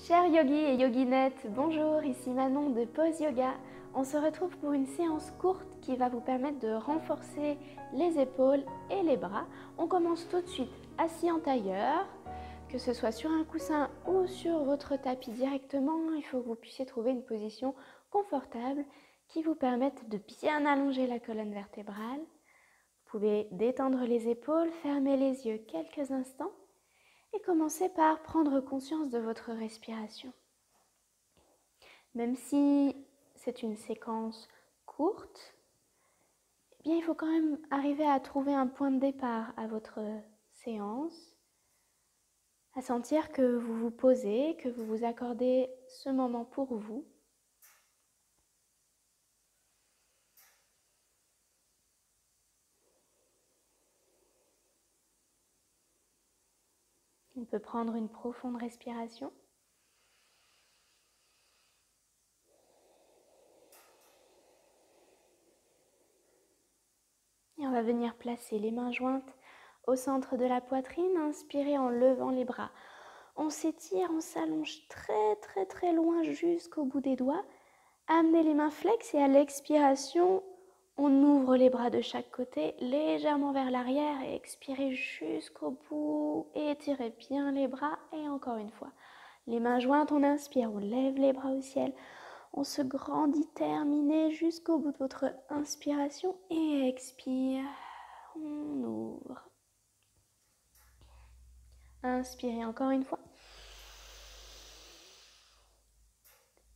Chers yogis et yoginettes, bonjour, ici Manon de Pose Yoga. On se retrouve pour une séance courte qui va vous permettre de renforcer les épaules et les bras. On commence tout de suite assis en tailleur, que ce soit sur un coussin ou sur votre tapis directement. Il faut que vous puissiez trouver une position confortable qui vous permette de bien allonger la colonne vertébrale. Vous pouvez détendre les épaules, fermer les yeux quelques instants et commencez par prendre conscience de votre respiration. Même si c'est une séquence courte, eh bien, il faut quand même arriver à trouver un point de départ à votre séance, à sentir que vous vous posez, que vous vous accordez ce moment pour vous. On peut prendre une profonde respiration. Et on va venir placer les mains jointes au centre de la poitrine. Inspirez en levant les bras. On s'étire, on s'allonge très loin jusqu'au bout des doigts. Amenez les mains flex et à l'expiration, on ouvre les bras de chaque côté légèrement vers l'arrière et expirez jusqu'au bout. Étirez bien les bras et encore une fois. Les mains jointes, on inspire, on lève les bras au ciel. On se grandit, terminez jusqu'au bout de votre inspiration et expire. On ouvre. Inspirez encore une fois.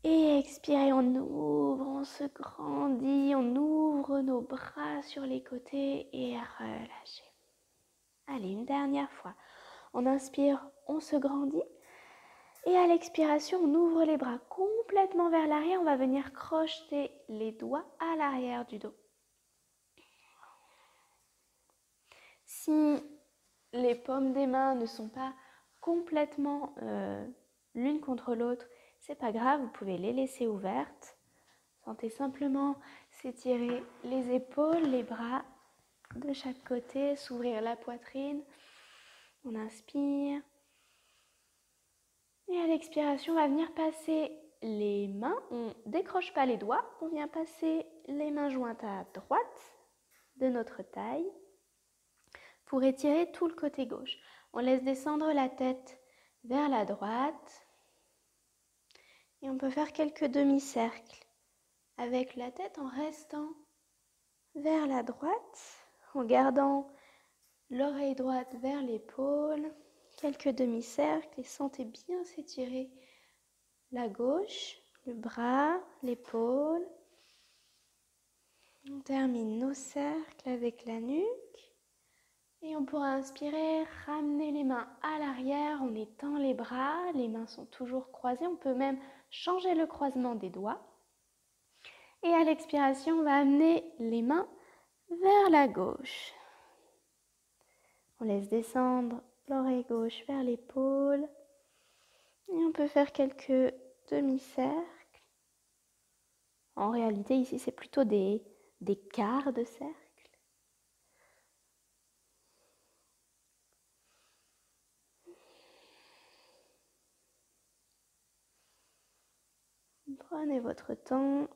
Et expirez, on ouvre, on se grandit, on ouvre nos bras sur les côtés et relâchez. Allez, une dernière fois. On inspire, on se grandit. Et à l'expiration, on ouvre les bras complètement vers l'arrière. On va venir crocheter les doigts à l'arrière du dos. Si les paumes des mains ne sont pas complètement l'une contre l'autre, c'est pas grave, vous pouvez les laisser ouvertes. Sentez simplement s'étirer les épaules, les bras de chaque côté, s'ouvrir la poitrine. On inspire. Et à l'expiration, on va venir passer les mains. On ne décroche pas les doigts. On vient passer les mains jointes à droite de notre taille pour étirer tout le côté gauche. On laisse descendre la tête vers la droite. Et on peut faire quelques demi-cercles avec la tête en restant vers la droite, en gardant l'oreille droite vers l'épaule, quelques demi-cercles et sentez bien s'étirer la gauche, le bras, l'épaule. On termine nos cercles avec la nuque et on pourra inspirer, ramener les mains à l'arrière, on étend les bras, les mains sont toujours croisées, on peut même changer le croisement des doigts. Et à l'expiration, on va amener les mains vers la gauche. On laisse descendre l'oreille gauche vers l'épaule. Et on peut faire quelques demi-cercles. En réalité, ici, c'est plutôt des quarts de cercle. Prenez votre temps.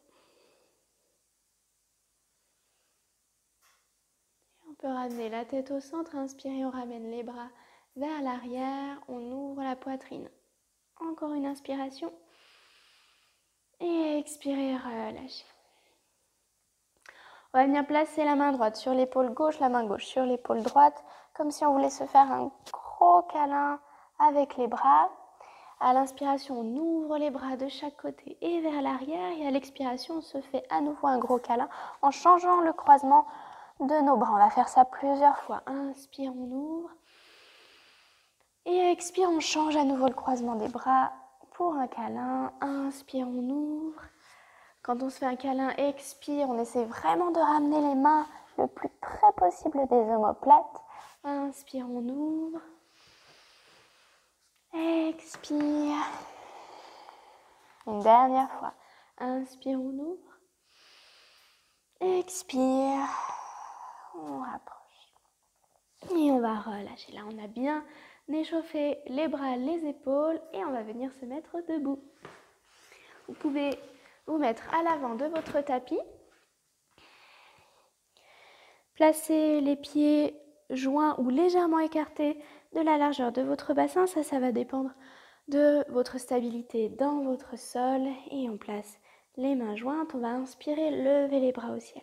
On peut ramener la tête au centre. Inspirez, on ramène les bras vers l'arrière. On ouvre la poitrine. Encore une inspiration. Et expirez, relâchez. On va venir placer la main droite sur l'épaule gauche, la main gauche sur l'épaule droite, comme si on voulait se faire un gros câlin avec les bras. À l'inspiration, on ouvre les bras de chaque côté et vers l'arrière. Et à l'expiration, on se fait à nouveau un gros câlin en changeant le croisement de nos bras. On va faire ça plusieurs fois. Inspire, on ouvre. Et expire, on change à nouveau le croisement des bras pour un câlin. Inspire, on ouvre. Quand on se fait un câlin, expire, on essaie vraiment de ramener les mains le plus près possible des omoplates. Inspire, on ouvre. Expire. Une dernière fois. Inspire, on ouvre. Expire. On rapproche. Et on va relâcher. Là, on a bien échauffer les bras, les épaules et on va venir se mettre debout. Vous pouvez vous mettre à l'avant de votre tapis. Placez les pieds joints ou légèrement écartés de la largeur de votre bassin. Ça va dépendre de votre stabilité dans votre sol. Et on place les mains jointes. On va inspirer, lever les bras au ciel.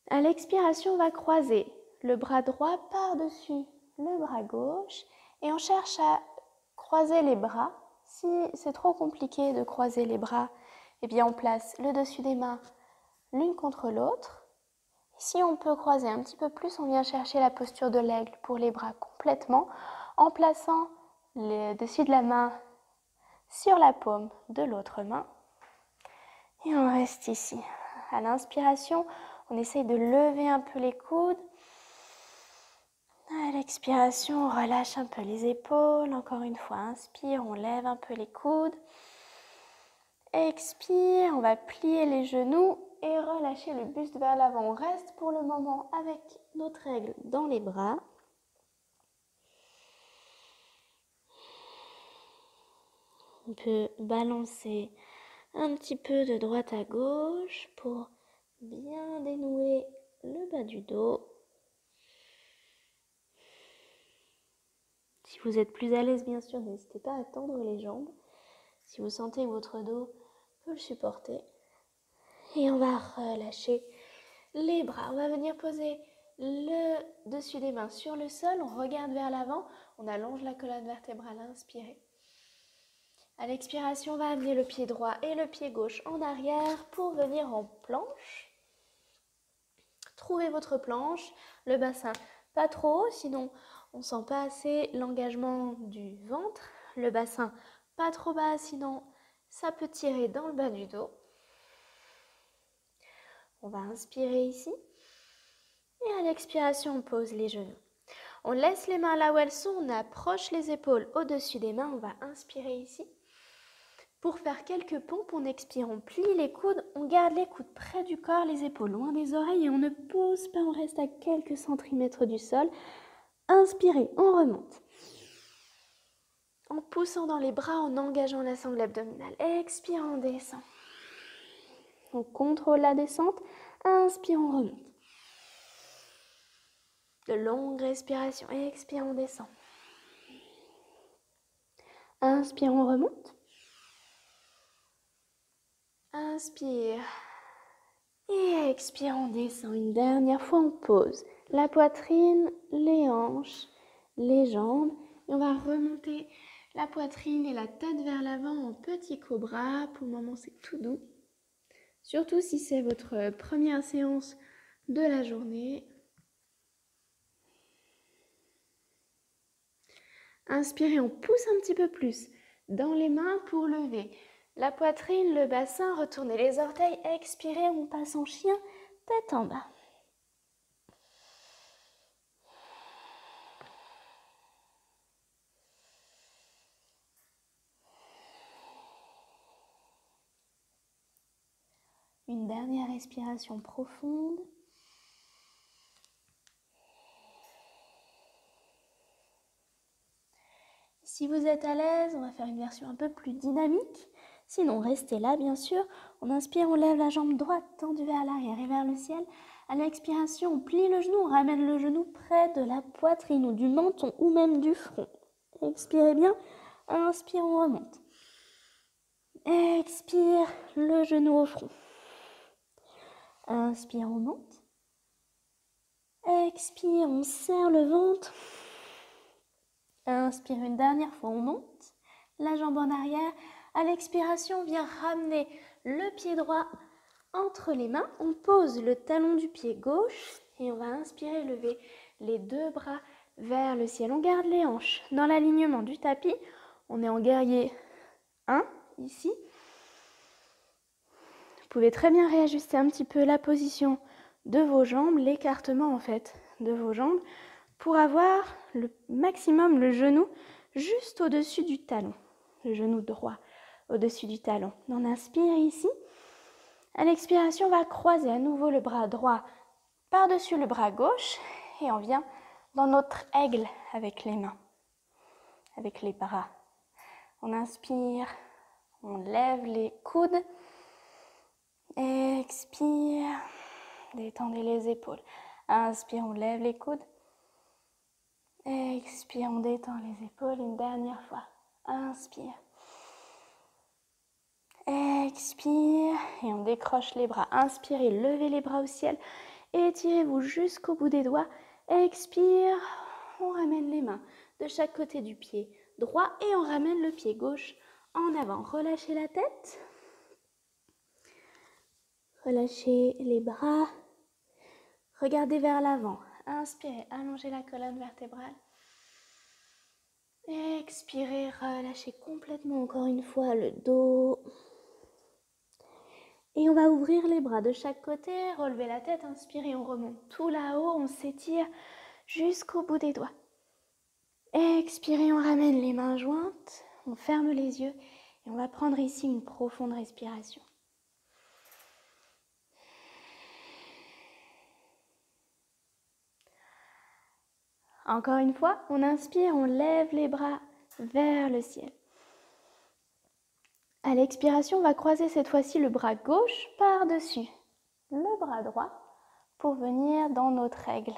À l'expiration, on va croiser le bras droit par-dessus le bras gauche. Et on cherche à croiser les bras. Si c'est trop compliqué de croiser les bras, eh bien on place le dessus des mains l'une contre l'autre. Si on peut croiser un petit peu plus, on vient chercher la posture de l'aigle pour les bras complètement en plaçant le dessus de la main sur la paume de l'autre main. Et on reste ici. À l'inspiration, on essaye de lever un peu les coudes. À l'expiration, on relâche un peu les épaules. Encore une fois, inspire, on lève un peu les coudes. Expire, on va plier les genoux et relâcher le buste vers l'avant. On reste pour le moment avec notre aigle dans les bras. On peut balancer un petit peu de droite à gauche pour bien dénouer le bas du dos. Si vous êtes plus à l'aise, bien sûr, n'hésitez pas à tendre les jambes. Si vous sentez que votre dos peut le supporter. Et on va relâcher les bras. On va venir poser le dessus des mains sur le sol. On regarde vers l'avant. On allonge la colonne vertébrale. Inspirez. À l'expiration, on va amener le pied droit et le pied gauche en arrière pour venir en planche. Trouvez votre planche, le bassin pas trop haut, sinon on ne sent pas assez l'engagement du ventre. Le bassin pas trop bas, sinon ça peut tirer dans le bas du dos. On va inspirer ici. Et à l'expiration, on pose les genoux. On laisse les mains là où elles sont, on approche les épaules au-dessus des mains. On va inspirer ici. Pour faire quelques pompes, on expire, on plie les coudes, on garde les coudes près du corps, les épaules loin des oreilles et on ne pose pas, on reste à quelques centimètres du sol. Inspirez, on remonte. En poussant dans les bras, en engageant la sangle abdominale. Expire, on descend. On contrôle la descente. Inspire, on remonte. De longues respirations. Expire, on descend. Inspire, on remonte. Inspire. Et expire, on descend. Une dernière fois, on pose la poitrine, les hanches, les jambes. Et on va remonter la poitrine et la tête vers l'avant en petit cobra. Pour le moment, c'est tout doux. Surtout si c'est votre première séance de la journée. Inspirez, on pousse un petit peu plus dans les mains pour lever la poitrine, le bassin, retournez les orteils. Expirez, on passe en chien, tête en bas. Une dernière respiration profonde. Si vous êtes à l'aise, on va faire une version un peu plus dynamique. Sinon, restez là, bien sûr. On inspire, on lève la jambe droite tendue vers l'arrière et vers le ciel. À l'expiration, on plie le genou, on ramène le genou près de la poitrine ou du menton ou même du front. Expirez bien. Inspire, on remonte. Expire, le genou au front. Inspire, on monte. Expire, on serre le ventre. Inspire une dernière fois, on monte. La jambe en arrière. À l'expiration, on vient ramener le pied droit entre les mains. On pose le talon du pied gauche et on va inspirer, lever les deux bras vers le ciel. On garde les hanches dans l'alignement du tapis. On est en guerrier 1 ici. Vous pouvez très bien réajuster un petit peu la position de vos jambes, l'écartement en fait de vos jambes pour avoir le maximum le genou juste au-dessus du talon, le genou droit au-dessus du talon. On inspire ici. À l'expiration, on va croiser à nouveau le bras droit par-dessus le bras gauche et on vient dans notre aigle avec les mains, avec les bras. On inspire, on lève les coudes. Expire, détendez les épaules. Inspire, on lève les coudes. Expire, on détend les épaules une dernière fois. Inspire. Expire et on décroche les bras. Inspirez, levez les bras au ciel. Étirez-vous jusqu'au bout des doigts. Expire, on ramène les mains de chaque côté du pied droit et on ramène le pied gauche en avant. Relâchez la tête. Relâchez les bras. Regardez vers l'avant. Inspirez, allongez la colonne vertébrale. Expirez, relâchez complètement encore une fois le dos. Et on va ouvrir les bras de chaque côté, relever la tête, inspirez, on remonte tout là-haut, on s'étire jusqu'au bout des doigts. Expirez, on ramène les mains jointes, on ferme les yeux et on va prendre ici une profonde respiration. Encore une fois, on inspire, on lève les bras vers le ciel. À l'expiration, on va croiser cette fois-ci le bras gauche par-dessus le bras droit pour venir dans notre aigle.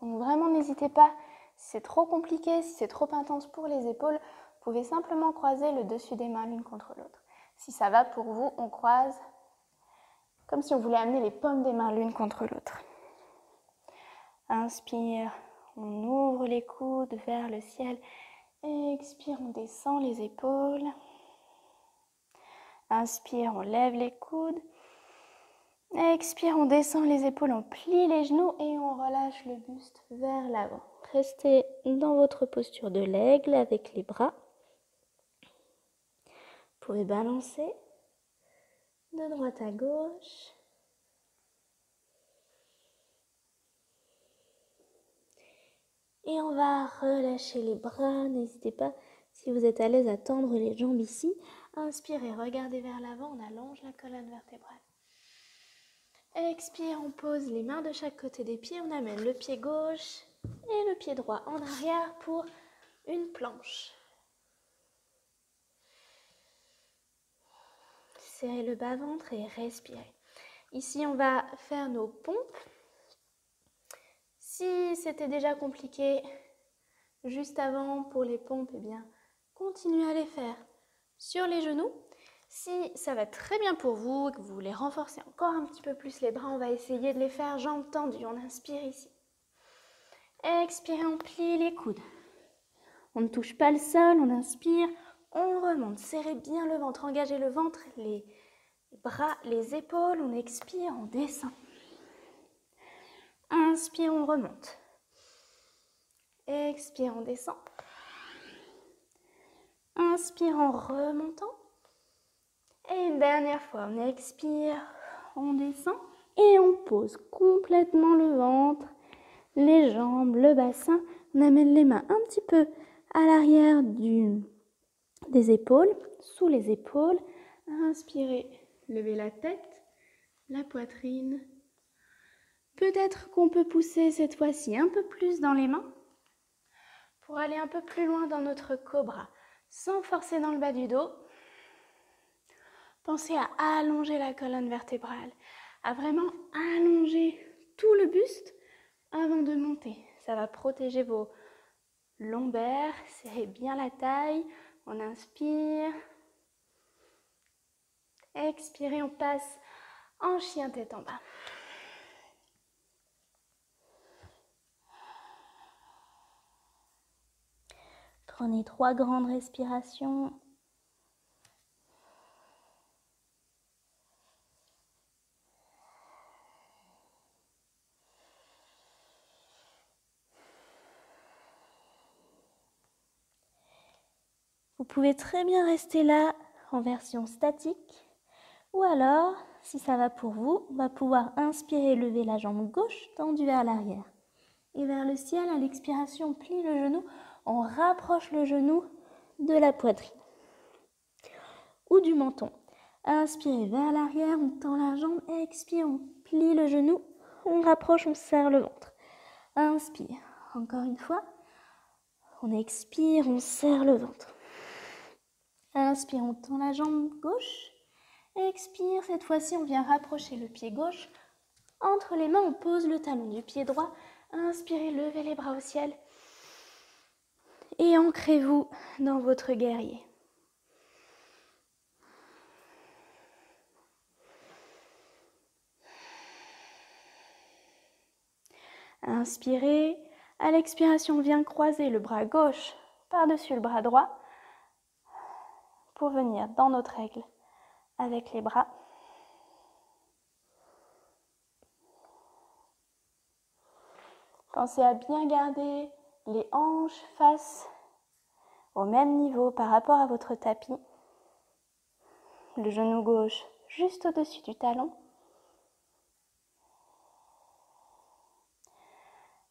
Donc vraiment, n'hésitez pas, si c'est trop compliqué, si c'est trop intense pour les épaules, vous pouvez simplement croiser le dessus des mains l'une contre l'autre. Si ça va pour vous, on croise comme si on voulait amener les paumes des mains l'une contre l'autre. Inspire, on ouvre les coudes vers le ciel. Expire, on descend les épaules. Inspire, on lève les coudes. Expire, on descend les épaules, on plie les genoux et on relâche le buste vers l'avant. Restez dans votre posture de l'aigle avec les bras. Vous pouvez balancer de droite à gauche. Et on va relâcher les bras. N'hésitez pas, si vous êtes à l'aise, à tendre les jambes ici. Inspirez, regardez vers l'avant, on allonge la colonne vertébrale. Expire, on pose les mains de chaque côté des pieds. On amène le pied gauche et le pied droit en arrière pour une planche. Serrez le bas-ventre et respirez. Ici, on va faire nos pompes. Si c'était déjà compliqué juste avant pour les pompes, eh bien, continuez à les faire sur les genoux. Si ça va très bien pour vous et que vous voulez renforcer encore un petit peu plus les bras, on va essayer de les faire jambes tendues. On inspire ici. Expirez, on plie les coudes. On ne touche pas le sol, on inspire, on remonte. Serrez bien le ventre, engagez le ventre, les bras, les épaules. On expire, on descend. Inspire, on remonte. Expire, on descend. Inspire en remontant. Et une dernière fois, on expire, on descend et on pose complètement le ventre, les jambes, le bassin. On amène les mains un petit peu à l'arrière des épaules, sous les épaules. Inspirez, levez la tête, la poitrine. Peut-être qu'on peut pousser cette fois-ci un peu plus dans les mains pour aller un peu plus loin dans notre cobra, sans forcer dans le bas du dos. Pensez à allonger la colonne vertébrale, à vraiment allonger tout le buste avant de monter. Ça va protéger vos lombaires, serrez bien la taille. On inspire. Expirez, on passe en chien tête en bas. Prenez 3 grandes respirations. Vous pouvez très bien rester là en version statique. Ou alors, si ça va pour vous, on va pouvoir inspirer, lever la jambe gauche tendue vers l'arrière. Et vers le ciel, à l'expiration, on plie le genou, on rapproche le genou de la poitrine ou du menton. Inspirez vers l'arrière, on tend la jambe, expire, on plie le genou, on rapproche, on serre le ventre. Inspire, Encore une fois, on expire, on serre le ventre. Inspire, on tend la jambe gauche. Expire, cette fois-ci, on vient rapprocher le pied gauche. Entre les mains, on pose le talon du pied droit. Inspirez, levez les bras au ciel. Et ancrez-vous dans votre guerrier. Inspirez. À l'expiration, on vient croiser le bras gauche par-dessus le bras droit pour venir dans notre règle avec les bras. Pensez à bien garder les hanches face au même niveau par rapport à votre tapis. Le genou gauche juste au-dessus du talon.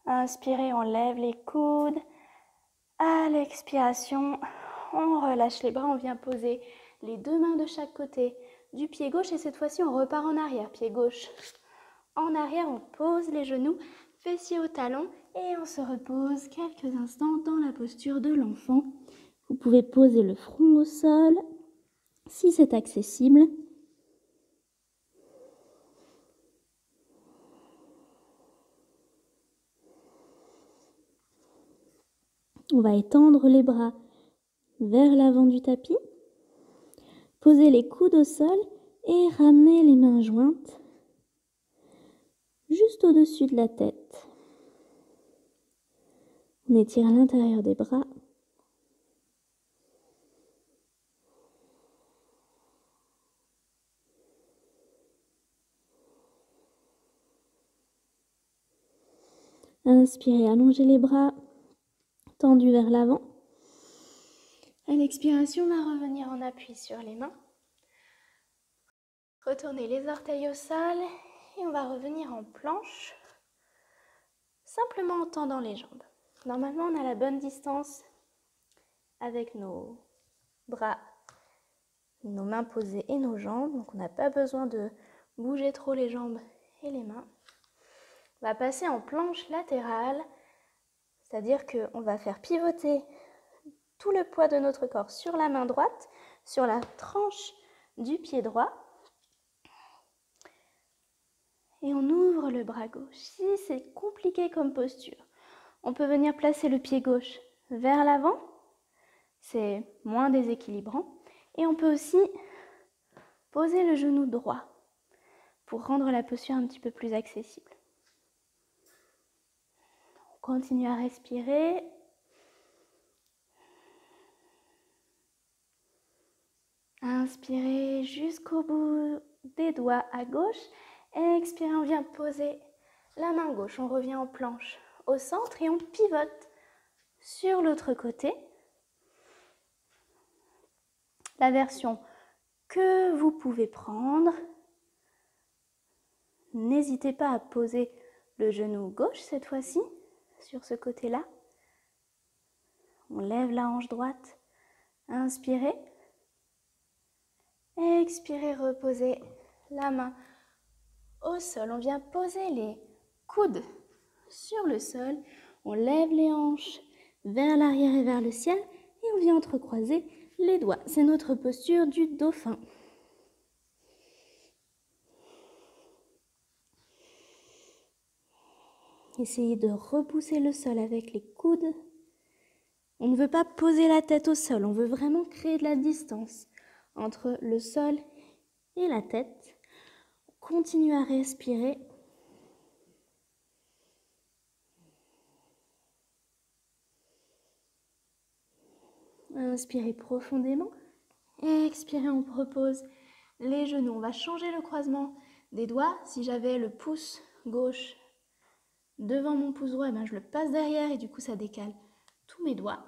Inspirez, on lève les coudes. À l'expiration, on relâche les bras, on vient poser les deux mains de chaque côté du pied gauche et cette fois-ci on repart en arrière, pied gauche en arrière, on pose les genoux, fessiers au talon et on se repose quelques instants dans la posture de l'enfant. Vous pouvez poser le front au sol si c'est accessible. On va étendre les bras vers l'avant du tapis, poser les coudes au sol et ramener les mains jointes juste au-dessus de la tête. On étire l'intérieur des bras. Inspirez, allongez les bras tendus vers l'avant. À l'expiration, on va revenir en appui sur les mains. Retournez les orteils au sol et on va revenir en planche, simplement en tendant les jambes. Normalement, on a la bonne distance avec nos bras, nos mains posées et nos jambes. Donc, on n'a pas besoin de bouger trop les jambes et les mains. On va passer en planche latérale, c'est-à-dire qu'on va faire pivoter tout le poids de notre corps sur la main droite, sur la tranche du pied droit. Et on ouvre le bras gauche. Si c'est compliqué comme posture, on peut venir placer le pied gauche vers l'avant. C'est moins déséquilibrant. Et on peut aussi poser le genou droit pour rendre la posture un petit peu plus accessible. On continue à respirer. Inspirez jusqu'au bout des doigts à gauche. Expirez, on vient poser la main gauche. On revient en planche au centre et on pivote sur l'autre côté. La version que vous pouvez prendre. N'hésitez pas à poser le genou gauche cette fois-ci sur ce côté-là. On lève la hanche droite. Inspirez. Expirez, reposez la main au sol. On vient poser les coudes sur le sol. On lève les hanches vers l'arrière et vers le ciel. Et on vient entrecroiser les doigts. C'est notre posture du dauphin. Essayez de repousser le sol avec les coudes. On ne veut pas poser la tête au sol. On veut vraiment créer de la distance entre le sol et la tête. Continuez à respirer. Inspirez profondément. Expirez, on repose les genoux. On va changer le croisement des doigts. Si j'avais le pouce gauche devant mon pouce droit, je le passe derrière et du coup ça décale tous mes doigts.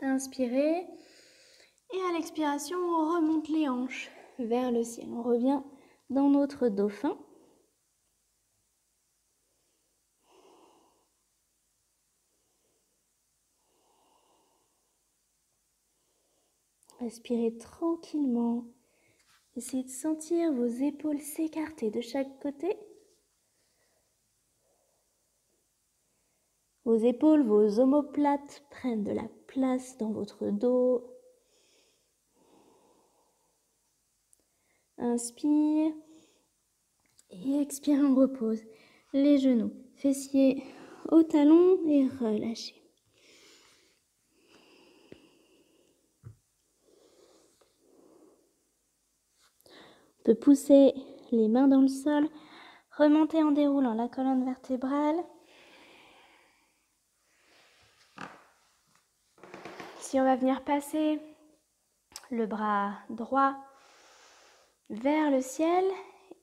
Inspirez. Et à l'expiration, on remonte les hanches vers le ciel. On revient dans notre dauphin. Respirez tranquillement. Essayez de sentir vos épaules s'écarter de chaque côté. Vos épaules, vos omoplates prennent de la place dans votre dos. Inspire et expire, on repose. Les genoux, fessiers au talon et relâchez. On peut pousser les mains dans le sol, remonter en déroulant la colonne vertébrale. Si on va venir passer le bras droit vers le ciel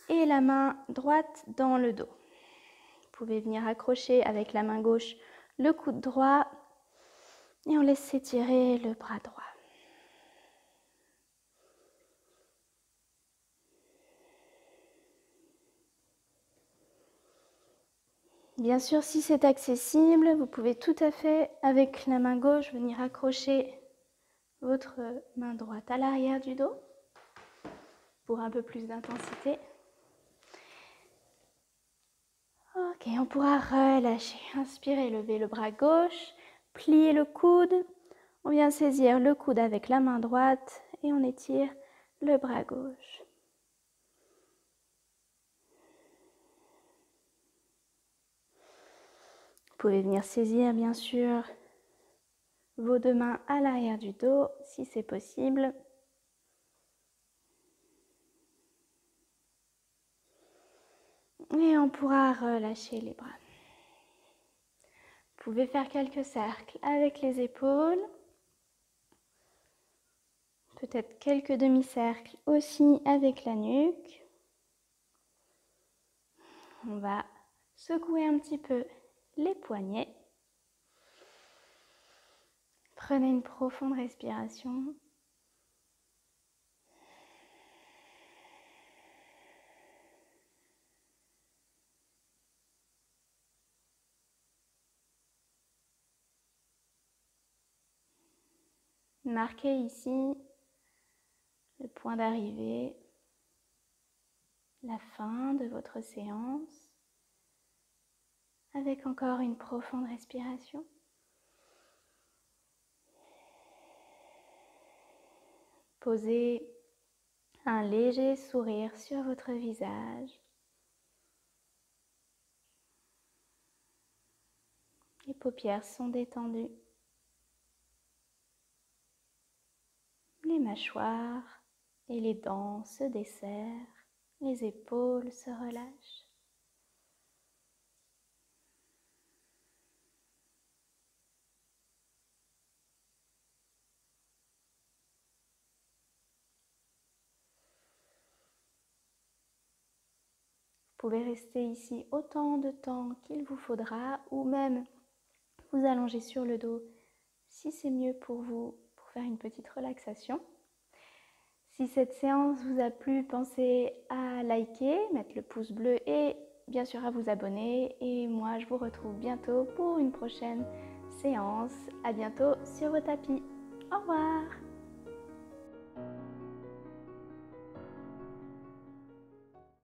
et la main droite dans le dos. Vous pouvez venir accrocher avec la main gauche le coude droit et on laisse s'étirer le bras droit. Bien sûr, si c'est accessible, vous pouvez tout à fait, avec la main gauche, venir accrocher votre main droite à l'arrière du dos pour un peu plus d'intensité. Ok, on pourra relâcher. Inspirez, levez le bras gauche, pliez le coude. On vient saisir le coude avec la main droite et on étire le bras gauche. Vous pouvez venir saisir, bien sûr, vos deux mains à l'arrière du dos, si c'est possible. Et on pourra relâcher les bras. Vous pouvez faire quelques cercles avec les épaules. Peut-être quelques demi-cercles aussi avec la nuque. On va secouer un petit peu les poignets. Prenez une profonde respiration. Marquez ici le point d'arrivée, la fin de votre séance, avec encore une profonde respiration. Posez un léger sourire sur votre visage. Les paupières sont détendues. Les mâchoires et les dents se desserrent. Les épaules se relâchent. Vous pouvez rester ici autant de temps qu'il vous faudra ou même vous allonger sur le dos si c'est mieux pour vous pour faire une petite relaxation. Si cette séance vous a plu, pensez à liker, mettre le pouce bleu et bien sûr à vous abonner. Et moi, je vous retrouve bientôt pour une prochaine séance. À bientôt sur vos tapis. Au revoir!